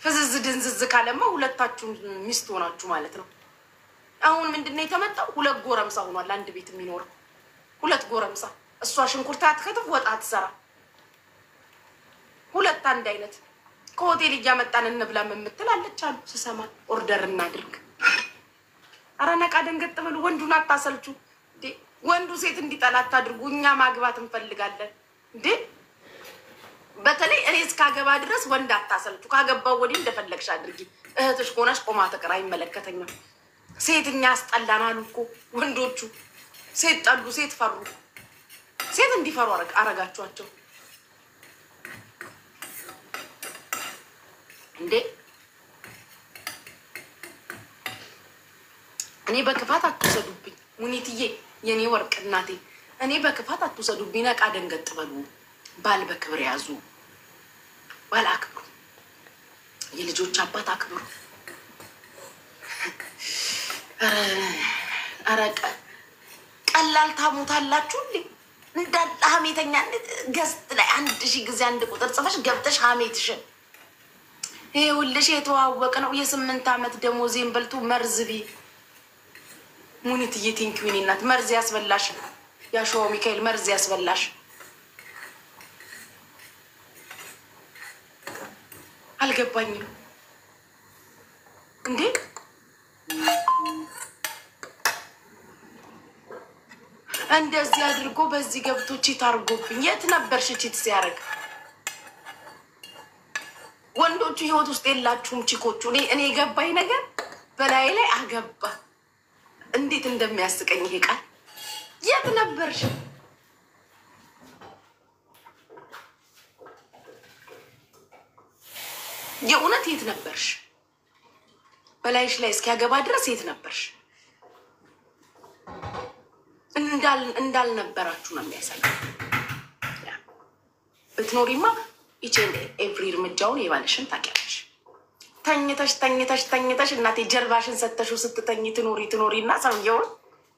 ፍዝዝ ድንዝዝ ካለማ ሁለታችሁ ሚስት ሆናችሁ ማለት ነው። አሁን ምንድነው የተመጣው? ሁለት ጎረምሳ ሆኗል አንድ ቤት የሚኖረው። ሁለት ጎረምሳ፣ እሷ ሽንኩርት አትከትፍ ወጥ አትሰራ። ሁለት አንድ አይነት ከሆቴል እያመጣን እንብላም የምትል አለች አሉ ስሰማ። ኦርደር እናድርግ። አረ ነቃ ደንገጥ በሉ። ወንዱን አታሰልቹ እንዴ። ወንዱ ሴት እንዲጠላ አታድርጉ። እኛ ማግባት እንፈልጋለን እንዴ። በተለይ እኔ እስካገባ ድረስ ወንድ አታሰልቹ። ካገባው ወዲህ እንደፈለግሽ አድርጊ። እህትሽ ከሆነሽ ቆማ ተቀራ፣ አይመለከተኝም። ሴትኛ አስጠላን አሉ እኮ ወንዶቹ። ሴት ጠሉ፣ ሴት ፈሩ። ሴት እንዲፈሩ አረጋችኋቸው እንዴ። እኔ በክፋት አትውሰዱብኝ ሙኒትዬ፣ የኔ ወርቅ እናቴ። እኔ በክፋት አትውሰዱብኝ። ነቃ ደንገጥ በሉ። ባል በክብር ያዙ። ባል አክብሩ። የልጆች አባት አክብሩ። ኧረ ቀላል ታሞታላችሁ እንዴ? እንዳለ ሀሜተኛ ገዝት ላይ 1000 ጊዜ አንድ ቁጥር ጽፈሽ ገብተሽ ሀሜትሽን ይሄ ሁልሽ የተዋወቅ ነው። የ8 ዓመት ደሞዜን በልቶ መርዝቢ ሙኒትዬ ቴንኪው እናት። መርዝ ያስበላሽ፣ ያሸዋው ሚካኤል መርዝ ያስበላሽ። አልገባኝም እንዴ። እንደዚህ አድርጎ በዚህ ገብቶ ቺት አድርጎብኝ። የት ነበርሽ ቺት ሲያደርግ? ወንዶቹ ህይወት ውስጥ የላችሁም ቺኮቹ። እኔ የገባኝ ነገር በላይ ላይ አገባ። እንዴት እንደሚያስቀኝ ይሄ ቃል። የት ነበርሽ? የእውነት የት ነበርሽ? በላይሽ ላይ እስኪያገባ ድረስ የት ነበርሽ? እንዳልነበራችሁ ነው የሚያሳየው። ብትኖሪማ ኢቼን ኤቭሪ እርምጃውን የባልሽን ታውቂያለሽ። ተኝተሽ እናቴ ጀርባሽን ሰተሽው ስትተኝ ትኖሪ እና ሰውየውን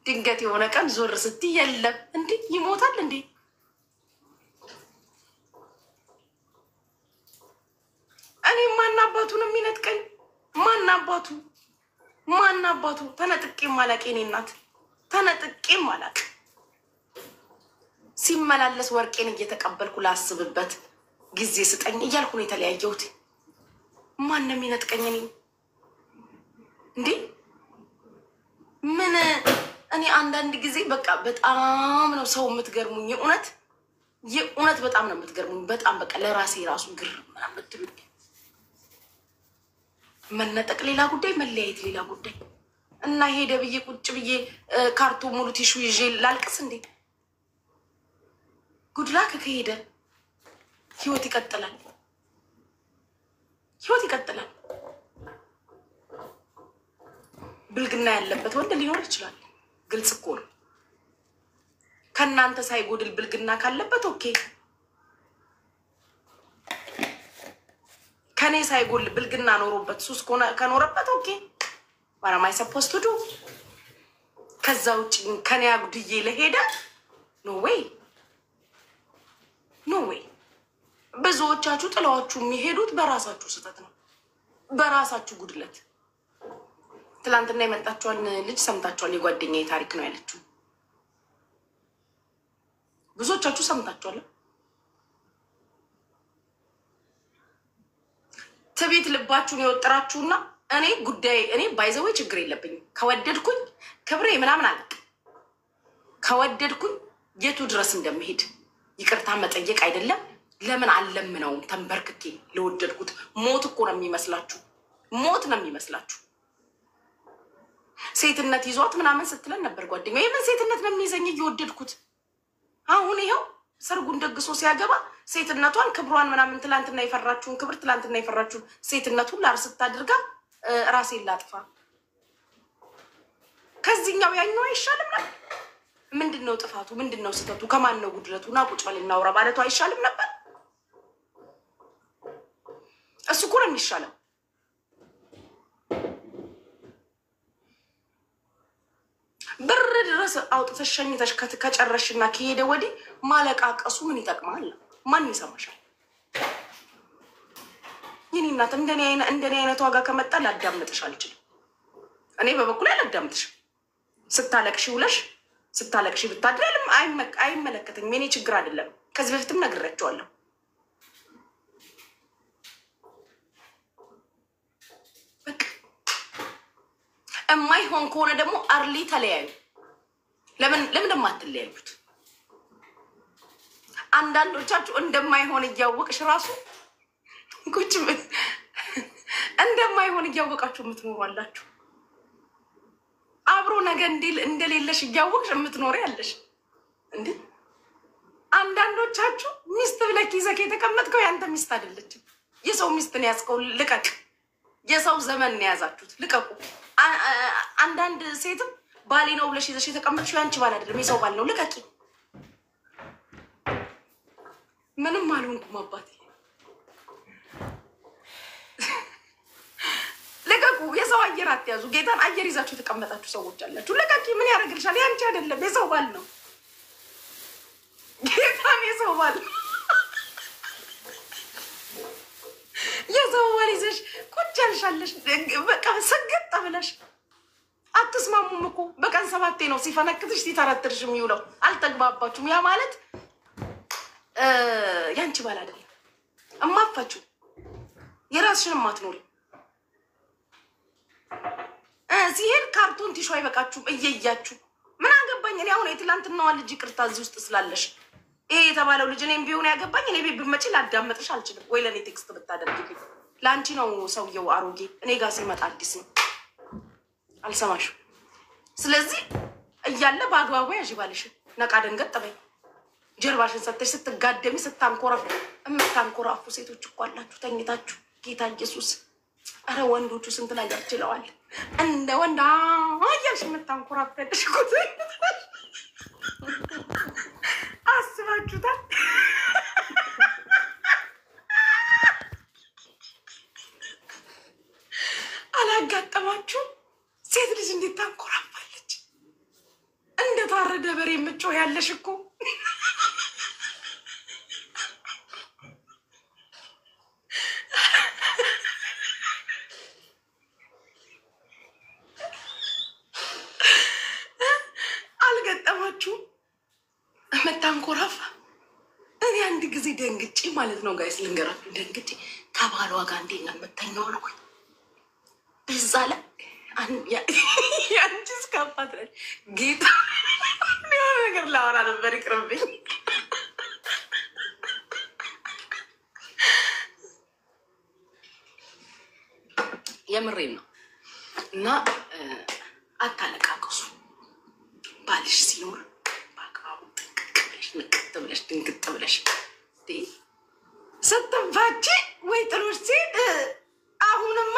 ድንገት የሆነ ቀን ዞር ስትይ የለም እንዴ ይሞታል እንዴ? እኔ ማናባቱ ነው የሚነጥቀኝ? ማናባቱ ተነጥቄም አላቅ። የኔ እናት ተነጥቄም አላቅ። ሲመላለስ ወርቄን እየተቀበልኩ ላስብበት ጊዜ ስጠኝ እያልኩ ነው የተለያየሁት። ማን ነው የሚነጥቀኝ? እኔ እንዴ ምን እኔ አንዳንድ ጊዜ በቃ በጣም ነው ሰው የምትገርሙኝ። የእውነት በጣም ነው የምትገርሙኝ። በጣም በቃ ለራሴ ራሱ ግር ምትሉኝ። መነጠቅ ሌላ ጉዳይ፣ መለያየት ሌላ ጉዳይ። እና ሄደ ብዬ ቁጭ ብዬ ካርቶን ሙሉ ቲሹ ይዤ ላልቅስ እንዴ? ጉድላክ ከሄደ ህይወት ይቀጥላል። ህይወት ይቀጥላል። ብልግና ያለበት ወንድ ሊኖር ይችላል። ግልጽ እኮ ነው። ከእናንተ ሳይጎድል ብልግና ካለበት ኦኬ። ከኔ ሳይጎል ብልግና ኖሮበት ሱስ ከኖረበት ኦኬ። ዋራማይ ሰፖስት ዱ ከዛ ውጭ ከኔ አጉድዬ ለሄደ ኖ ዌይ ኖ ዌይ። ብዙዎቻችሁ ጥላዋችሁ የሚሄዱት በራሳችሁ ስህተት ነው፣ በራሳችሁ ጉድለት። ትላንትና የመጣችኋን ልጅ ሰምታችኋል። የጓደኛዬ ታሪክ ነው ያለችው። ብዙዎቻችሁ ሰምታችኋል። ትቤት ልባችሁን የወጠራችሁና እኔ ባይዘዌ ችግር የለብኝም። ከወደድኩኝ ክብሬ ምናምን አለቅ። ከወደድኩኝ የቱ ድረስ እንደምሄድ ይቅርታ መጠየቅ አይደለም። ለምን አለምነውም ተንበርክኬ ለወደድኩት። ሞት እኮ ነው የሚመስላችሁ፣ ሞት ነው የሚመስላችሁ። ሴትነት ይዟት ምናምን ስትለን ነበር ጓደኛ። የምን ሴትነት ነው የሚይዘኝ እየወደድኩት? አሁን ይኸው ሰርጉን ደግሶ ሲያገባ ሴትነቷን ክብሯን ምናምን ትላንትና የፈራችሁን ክብር ትላንትና የፈራችሁን ሴትነቱን ላርስት አድርጋ ራሴን ላጥፋ። ከዚህኛው ያኛው አይሻልም ነበር? ምንድን ነው ጥፋቱ? ምንድን ነው ስህተቱ? ከማን ነው ጉድለቱ? ና ቁጭ በል እናውራ ማለቱ አይሻልም ነበር? እሱ እኮ ነው የሚሻለው። ብር ድረስ አውጥተሽ ሸኝተሽ ከጨረሽና ከሄደ ወዲህ ማለቃቀሱ ምን ይጠቅማል? ማን ይሰማሻል? የኔ እናት እንደኔ አይነት ዋጋ ከመጣ ላዳምጥሽ አልችልም። እኔ በበኩል አላዳምጥሽ። ስታለቅሽ ውለሽ ስታለቅሽ ብታድሪ አይመለከተኝም። የኔ ችግር አይደለም። ከዚህ በፊትም ነግሬያቸዋለሁ። በቃ የማይሆን ከሆነ ደግሞ አርሊ ተለያዩ። ለምን ደግሞ አትለያዩት? አንዳንዶቻችሁ እንደማይሆን እያወቅሽ ራሱ ቁጭ እንደማይሆን እያወቃችሁ የምትኖሩ አላችሁ። አብሮ ነገ እንደሌለሽ እያወቅሽ የምትኖሪ ያለሽ እንዴ። አንዳንዶቻችሁ ሚስት ብለህ ይዘህ የተቀመጥከው ያንተ ሚስት አይደለችም። የሰው ሚስትን ያዝከው ልቀቅ። የሰው ዘመን ነው የያዛችሁት፣ ልቀቁ። አንዳንድ ሴትም ባሌ ነው ብለሽ ይዘሽ የተቀመጥሽው ያንቺ ባል አይደለም፣ የሰው ባል ነው፣ ልቀቂ። ምንም አልሆንኩም አባቴ፣ ልቀቁ። የሰው አየር አትያዙ። ጌታን አየር ይዛችሁ የተቀመጣችሁ ሰዎች አላችሁ። ልቀቂ። ምን ያደርግልሻል? ያንቺ አይደለም፣ የሰው ባል ነው። ጌታን የሰው ባል የሰው ባል ይዘሽ ቁጭ ያልሻለሽ። በቃ ሰገጥ ብለሽ አትስማሙም እኮ። በቀን 7 ነው ሲፈነክትሽ ሲተረትርሽ የሚውለው። አልተግባባችሁም። ያ ማለት ያንቺ ባል አይደለም። እማፋችሁ የራስሽን ማትኖሪ ሲሄድ ካርቶን ቲሹ አይበቃችሁም እየያችሁ። ምን አገባኝ እኔ አሁን የትላንትናዋ ልጅ ይቅርታ እዚህ ውስጥ ስላለሽ ይሄ የተባለው ልጅ እኔም ቢሆን ያገባኝ። እኔ ቤት ብትመጪ ላዳመጥሽ አልችልም ወይ ለእኔ ቴክስት ብታደርግልኝ። ለአንቺ ነው ሰውየው አሮጌ፣ እኔ ጋር ሲመጣ አዲስ ነው፣ አልሰማሽም። ስለዚህ እያለ በአግባቡ ያዥ ባልሽን። ነቃ ደንገጥ በይ። ጀርባሽን ሰተሽ ስትጋደሚ ስታንኮራፉ የምታንኮራፉ ሴቶች እኮ አላችሁ ተኝታችሁ። ጌታ ኢየሱስ፣ አረ ወንዶቹ ስንት ነገር ችለዋል። እንደ ወንድ አያልሽ የምታንኮራፈልሽ እኮ አስባችሁታል? አላጋጠማችሁ? ሴት ልጅ እንዴት ታንኮራፋለች? እንደ ታረደ በሬ የምትጮህ ያለሽ እኮ። አልገጠማችሁም? መታንኮራፋ። እኔ አንድ ጊዜ ደንግጬ ማለት ነው ጋይስ፣ ልንገራችሁ፣ ደንግጬ ከባሏ ጋር እንዴት ነው የምተኛው አልኩኝ። በዛ ላይ የአንቺ እስካባት ጌታ የሆነ ነገር ላወራ ነበር፣ ይቅርብኝ። የምሬን ነው። እና አታለቃቅሱ። ባልሽ ሲኖር በአግባቡ ጥንቅቅ ብለሽ ንቅጥ ብለሽ ድንግጥ ብለሽ ስትፋቺ ወይ ጥሎሽ ሲል አሁንማ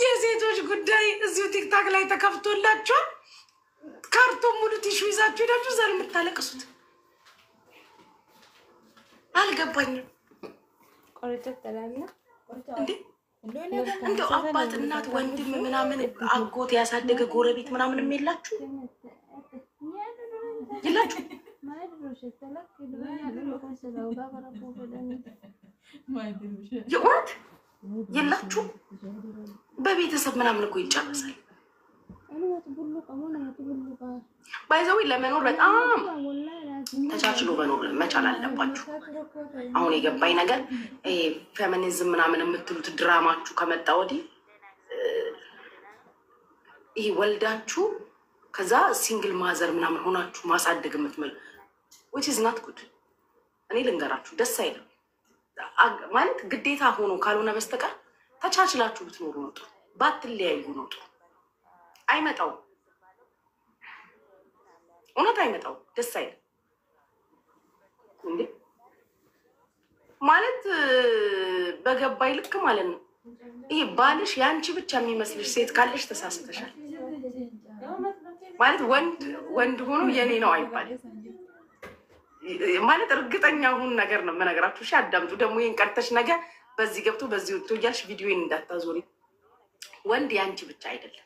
የሴቶች ጉዳይ እዚሁ ቲክታክ ላይ ተከፍቶላችኋል። ካርቶን ሙሉ ቲሹ ይዛችሁ ሄዳችሁ ዘር የምታለቅሱት አልገባኝም። እንዴ እንደው አባት እናት ወንድም ምናምን አጎት ያሳደገ ጎረቤት ምናምን የላችሁ የላችሁ የእውነት የላችሁ? በቤተሰብ ምናምን እኮ ይጨርሳል። ባይዘዊ ለመኖር በጣም ተቻችሎ መኖር መቻል አለባችሁ። አሁን የገባኝ ነገር ፌሚኒዝም ምናምን የምትሉት ድራማችሁ ከመጣ ወዲህ ይሄ ወልዳችሁ ከዛ ሲንግል ማዘር ምናምን ሆናችሁ ማሳደግ የምትመሉ which is not good። እኔ ልንገራችሁ ደስ አይልም ማለት ግዴታ ሆኖ ካልሆነ በስተቀር ተቻችላችሁ ብትኖሩ ነው ጥሩ። ባትለያዩ ነው ጥሩ። አይመጣውም፣ እውነት አይመጣውም። ደስ አይልም እንዴ ማለት በገባይ ልክ ማለት ነው። ይሄ ባልሽ ያንቺ ብቻ የሚመስልሽ ሴት ካለሽ ተሳስተሻል ማለት ወንድ ሆኖ የኔ ነው አይባልም ማለት እርግጠኛ ሁን ነገር ነው የምነግራችሁ። እሺ አዳምጡ። ደግሞ ይሄን ቀርተሽ ነገር በዚህ ገብቶ በዚህ ወጥቶ እያልሽ ቪዲዮን እንዳታዞሪ። ወንድ ያንቺ ብቻ አይደለም።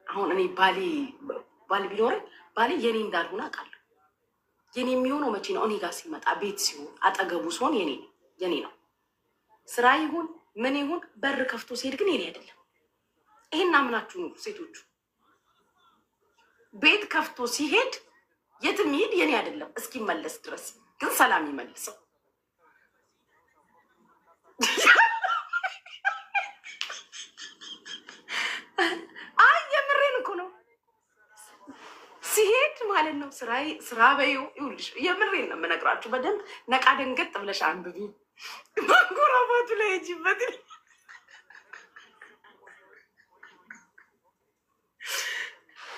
አሁን እኔ ባሌ ቢኖረኝ ባሌ የኔ እንዳልሆነ አውቃለሁ። የኔ የሚሆነው መቼ ነው? እኔ ጋር ሲመጣ ቤት ሲሆን አጠገቡ ሲሆን የኔ ነው። ስራ ይሁን ምን ይሁን በር ከፍቶ ሲሄድ ግን የኔ አይደለም። ይሄን አምናችሁ ነው ሴቶቹ። ቤት ከፍቶ ሲሄድ የትም ይሄድ የኔ አይደለም እስኪመለስ ድረስ ግን ሰላም ይመልሰው። አይ የምሬን እኮ ነው። ሲሄድ ማለት ነው ስራ በይው ይውልሽ። የምሬን ነው የምነግራችሁ። በደንብ ነቃ ደንገጥ ብለሽ አንብቢ። ማንጎራባቱ ላይ ሂጂበት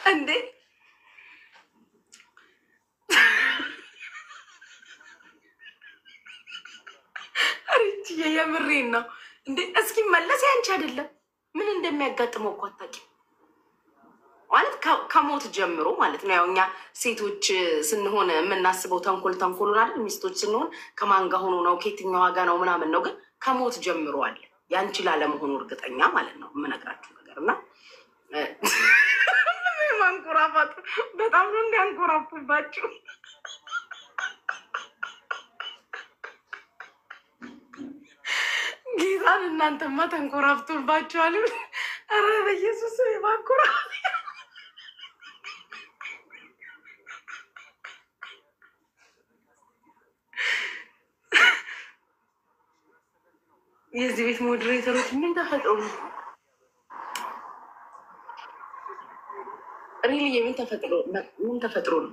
እንዴ የምሬን ነው እንዴ እስኪመለስ ያንቺ አይደለም። ምን እንደሚያጋጥመው እኮ አታውቂም ማለት ከሞት ጀምሮ ማለት ነው። ያው እኛ ሴቶች ስንሆን የምናስበው ተንኮሉን አይደል? ሚስቶች ስንሆን ከማን ጋር ሆኖ ነው ከየትኛው ዋጋ ነው ምናምን ነው። ግን ከሞት ጀምሮ አለ ያንቺ ላለመሆኑ እርግጠኛ ማለት ነው የምነግራችሁ ነገር እና ማንኮራፋቱ በጣም ነው እንዲያንኮራፉባችሁ። ጌታን እናንተማ ተንኮራፍቶባችኋል። ኧረ በኢየሱስ ማንኮራፍ የዚህ ቤት ሞዴሬተሮች ምን ተፈጥሮ ነው? ሪሊ ምን ተፈጥሮ ነው?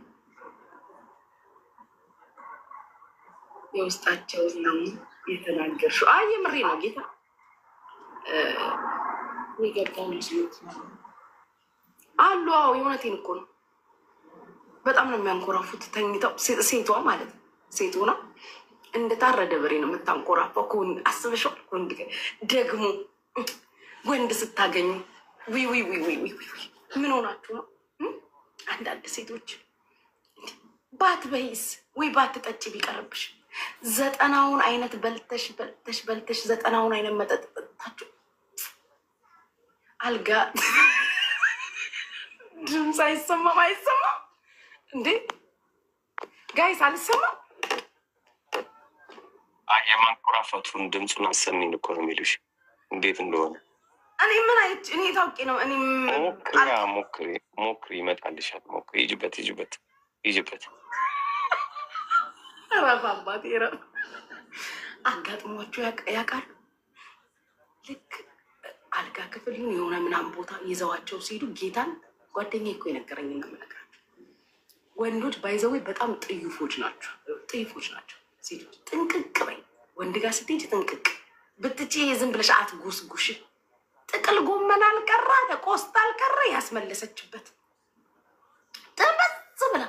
የውስጣቸው ነው የተናገርሽው። አይ የምሬ ነው ጌታ የገባው ልጅ አሉ። አዎ የእውነቴን እኮ ነው። በጣም ነው የሚያንኮራፉት ተኝተው። ሴቷ ማለት ነው ሴት ሆና እንደታረደ በሬ ነው የምታንኮራፋው። ከወንድ አስበሽዋል? ከወንድ ደግሞ ወንድ ስታገኙ ምን ሆናችሁ ነው? አንዳንድ ሴቶች ባትበይስ ወይ ባትጠጪ ቢቀርብሽ 90ውን አይነት በልተሽ 90ውን አይነት መጠጥ ጠጥታችሁ አልጋ ድምፅ አይሰማም እንዴ ጋይስ? አልሰማም። የማንኮራፋቱን ድምፁን አሰሚን እኮ ነው የሚሉሽ እንዴት እንደሆነ። እኔ ምን አይች እኔ ታውቂ ነው። እኔ ሞክሪ ይመጣልሻል። ሞክሪ ይጅበት ረባባት ረብ አጋጥሟቸው ያውቃሉ። ልክ አልጋ ክፍል የሆነ ምናምን ቦታ ይዘዋቸው ሲሄዱ ጌታን ጓደኛ እኮ የነገረኝ ነው የምነግራቸው። ወንዶች ባይዘዌ በጣም ጥዩፎች ናቸው። ሴቶች ጥንቅቅ በይ። ወንድ ጋር ስትሄጂ ጥንቅቅ ብትጪ ዝም ብለሽ አትጉስጉሽ። ጥቅል ጎመን አልቀረ ቆስጣ አልቀረ ያስመለሰችበት ጥበዝ ብላ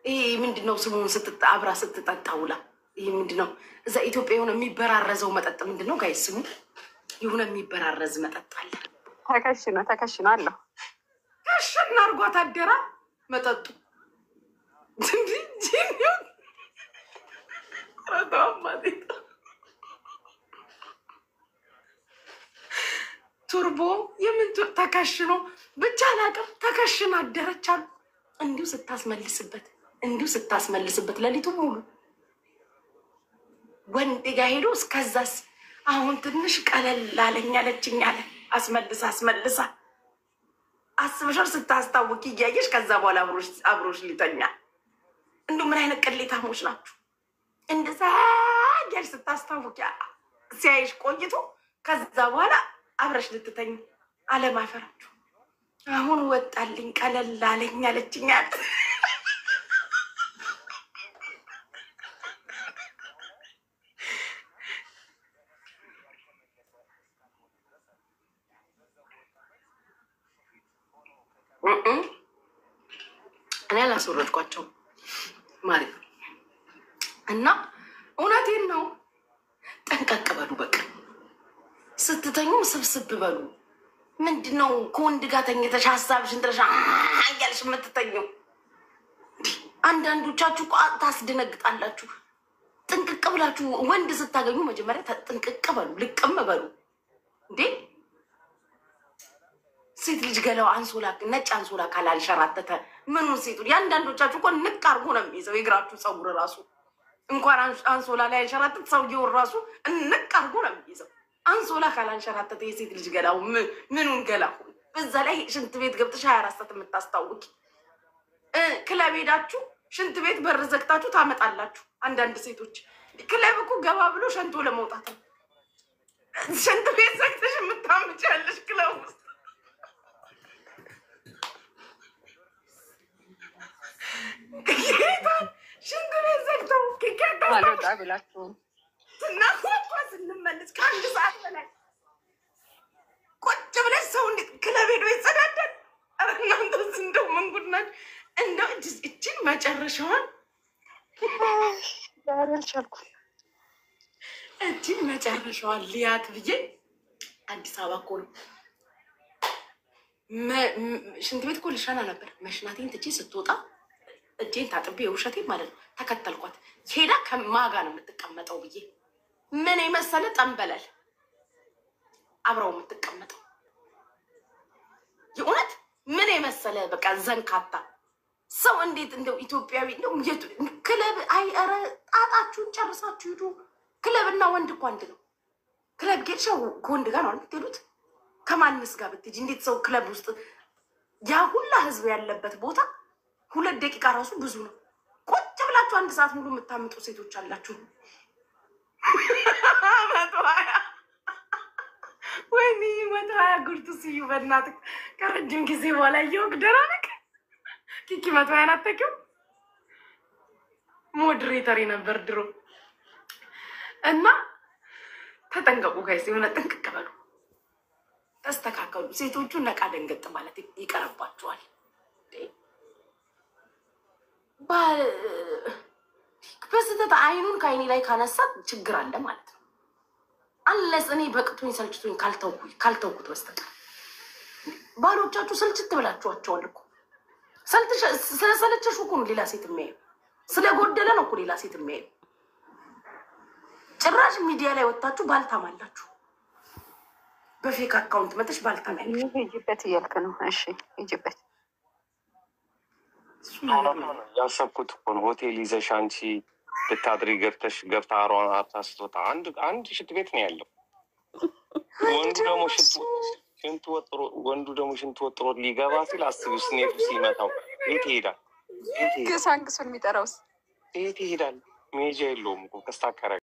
ይሄ ምንድነው ስሙን አብራ ስትጠጣ ውላ ይሄ ምንድነው እዛ ኢትዮጵያ የሆነ የሚበራረዘው መጠጥ ምንድነው ጋይ ስሙ የሆነ የሚበራረዝ መጠጥ አለ። ተከሽኖ አለሁ ከሽና አርጓት አደራ መጠጡ ቱርቦ የምን ተከሽኖ ብቻ አላውቅም። ተከሽና አደረች አሉ። እንዲሁ ስታስመልስበት ሌሊቱ ሙሉ ወንድ ጋ ሄዶ እስከዛስ አሁን ትንሽ ቀለል አለኝ አለችኝ አለ። አስመልሳ አስበሻል ስታስታውቂ እያየሽ ከዛ በኋላ አብሮሽ ሊተኛ። እንዲሁ ምን አይነት ቅሌታሞች ናችሁ? እንደዛ እያልሽ ስታስታውቂ ሲያይሽ ቆይቶ ከዛ በኋላ አብረሽ ልትተኝ አለማፈራችሁ። አሁን ወጣልኝ ቀለል አለኝ አለችኝ አለ። እኔ አላስወረድኳቸው ማለት እና እውነቴን ነው። ጠንቀቅ በሉ በቃ ስትተኙ ስብስብ በሉ። ምንድነው ከወንድ ጋር ተኝተሽ ሀሳብሽን ጥለሽ እያልሽ የምትተኘው? አንዳንዶቻችሁ ታስደነግጣላችሁ። ጥንቅቅ ብላችሁ ወንድ ስታገኙ መጀመሪያ ጥንቅቅ በሉ፣ ልቅም በሉ እንዴ። ሴት ልጅ ገላው አንሶላ ነጭ አንሶላ ካላልሸራተተ ምኑን ሴቱ የአንዳንዶቻችሁ እኮ ንቅ አርጎ ነው የሚይዘው። የእግራችሁ ፀጉር ራሱ እንኳን አንሶላ ላይ አንሸራተት ሰውየውን ራሱ ንቅ አርጎ ነው የሚይዘው። አንሶላ ካላንሸራተተ የሴት ልጅ ገላው ምኑን ገላ ሁን። በዛ ላይ ሽንት ቤት ገብተሽ 24 ሰዓት የምታስታውቂ ክለብ ሄዳችሁ ሽንት ቤት በር ዘግታችሁ ታመጣላችሁ። አንዳንድ ሴቶች ክለብ እኮ ገባ ብሎ ሸንቶ ለመውጣት ነው። ሽንት ቤት ዘግተሽ የምታምጭ ያለሽ ክለብ ውስጥ ሽንት ቤት ዘግተው አልወጣ ብላችሁ ስናኳኳ ስንመለስ ከአንድ ሰዓት በላይ ቁጭ ብለሽ ሰው እንዴት ክለብ ሄዶ ይጸዳዳል? ኧረ እናንተስ እንደው ምን ጉድ ናችሁ? እንደው እችን መጨረሻዋን አልቻልኩም። እችን መጨረሻዋን ልያት ብዬ አዲስ አበባ እኮ ነው ሽንት ቤት እኮ ልሸና ነበር። መሽናቴን ትቼ ስትወጣ እጄን ታጥቤ የውሸቴ ማለት ነው ተከተልኳት። ሄዳ ከማጋ ነው የምትቀመጠው ብዬ ምን የመሰለ ጠንበለል አብረው የምትቀመጠው የእውነት ምን የመሰለ በቃ ዘንካታ ሰው እንዴት እንደው ኢትዮጵያዊ እንደው ክለብ ኧረ ጣጣችሁን ጨርሳችሁ ሂዱ። ክለብና ወንድ እኮ አንድ ነው። ክለብ ጌድሻ ከወንድ ጋር ነው የምትሄዱት። ከማንስ ጋር ብትሄጂ እንዴት ሰው ክለብ ውስጥ ያ ሁላ ህዝብ ያለበት ቦታ 2 ደቂቃ ራሱ ብዙ ነው። ቁጭ ብላችሁ 1 ሰዓት ሙሉ የምታምጡ ሴቶች አላችሁ። 120 ወይኔ 120 ጉርቱ ስዩ በእናትህ ከረጅም ጊዜ በኋላ እየወቅ ደራነቅ ኪኪ 120 አታውቂውም? ሞዴሬተር ነበር ድሮ እና ተጠንቀቁ ጋይስ፣ የሆነ ጥንቅቅ በሉ፣ ተስተካከሉ። ሴቶቹ ነቃ ደንገጥ ማለት ይቀርባቸዋል። በስህተት አይኑን ከአይኔ ላይ ካነሳት ችግር አለ ማለት ነው። አለስ እኔ በቅቶኝ ሰልችቶኝ ካልተውኩት በስተቀር ባሎቻችሁ ስልችት ብላችኋቸዋል እኮ። ስለሰለቸሽ እኮ ነው ሌላ ሴት የሚያዩ፣ ስለጎደለ ነው እኮ ሌላ ሴት የሚያዩ። ጭራሽ ሚዲያ ላይ ወጥታችሁ ባልታማላችሁ። በፌክ አካውንት መጥሽ ባልታማላችሁ። ሂጂበት እያልክ ነው። እሺ ሂጂበት። ያሰብኩት እኮ ነው ሆቴል ይዘሽ አንቺ ልታድሪ ገብታ አሯን አርታ ስትወጣ አንድ ሽንት ቤት ነው ያለው። ወንዱ ደግሞ ሽንት ወጥሮ ሊገባ ሲል አስቢ፣ ስኔቱ ሲመታው የት ይሄዳል? ግሳንግሱን የሚጠራውስ የት ይሄዳል? ሜጃ የለውም እኮ ከስታከረ